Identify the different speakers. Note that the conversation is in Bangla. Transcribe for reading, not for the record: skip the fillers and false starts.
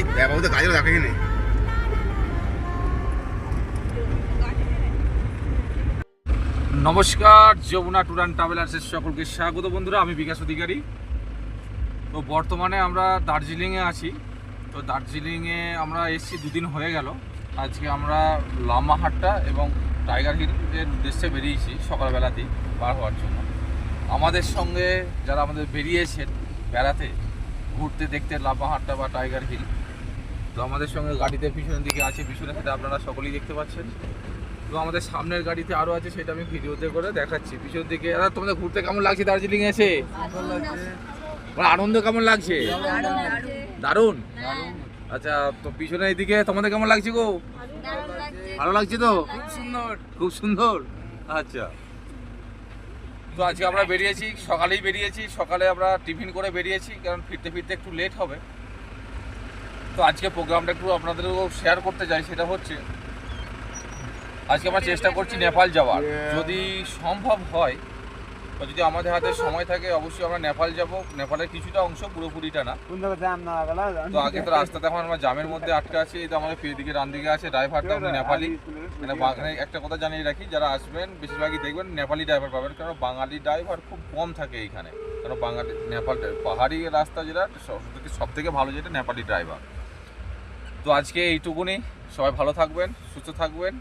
Speaker 1: বাবু তো কাজেও দেখেনি। নমস্কার, যমুনা ট্যুর অ্যান্ড ট্রাভেলার্সের সকলকে স্বাগত বন্ধুরা। আমি বিকাশ অধিকারী। তো বর্তমানে আমরা দার্জিলিংয়ে আছি। তো দার্জিলিংয়ে আমরা এসেছি দুদিন হয়ে গেল। আজকে আমরা লামাহাট্টা এবং টাইগার হিলের উদ্দেশ্যে বেরিয়েছি সকালবেলাতেই বার হওয়ার জন্য। আমাদের সঙ্গে যারা আমাদের বেরিয়েছেন বেড়াতে, ঘুরতে, দেখতে লামাহাট্টা বা টাইগার হিল, তো আমাদের সঙ্গে গাড়িতে পিছনের দিকে আছে, পিছনে সেটা আপনারা সকলেই দেখতে পাচ্ছেন। তো আমাদের সামনের গাড়িতে আরও আছে, সেটা আমি ভিডিওতে করে দেখাচ্ছি। পিছনের দিকে তোমাদের ঘুরতে কেমন লাগছে দার্জিলিং এসে? আনন্দ কেমন লাগছে? দারুণ। আচ্ছা, তো পিছনের দিকে তোমাদের কেমন লাগছে গো? ভালো লাগছে তো? খুব সুন্দর, খুব সুন্দর। আচ্ছা, তো আজকে আমরা বেরিয়েছি, সকালেই বেরিয়েছি। সকালে আমরা টিফিন করে বেরিয়েছি, কারণ ফিরতে ফিরতে একটু লেট হবে। তো আজকে প্রোগ্রামটা একটু আপনাদেরও শেয়ার করতে চাই। সেটা হচ্ছে আজকে আমরা চেষ্টা করছি নেপাল যাওয়ার, যদি সম্ভব হয় বা যদি আমাদের হাতে সময় থাকে অবশ্যই আমরা নেপাল যাব। নেপালের কিছুটা অংশ, পুরোপুরিটা না। তো আগে তো রাস্তাতে এখন আমরা জামের মধ্যে আটকে আছি। এই তো আমাদের ফিরে দিকে ডান দিকে আছে ড্রাইভারটা, আপনি নেপালি। মানে বাগানে একটা কথা জানিয়ে রাখি, যারা আসবেন বেশিরভাগই দেখবেন নেপালি ড্রাইভার পাবেন, কারণ বাঙালি ড্রাইভার খুব কম থাকে এইখানে। কারণ বাঙালি নেপাল পাহাড়ি রাস্তা যেটা সব থেকে ভালো, যেটা নেপালি ড্রাইভার। তো আজকে এইটুকুনি। সবাই ভালো থাকবেন, সুস্থ থাকবেন।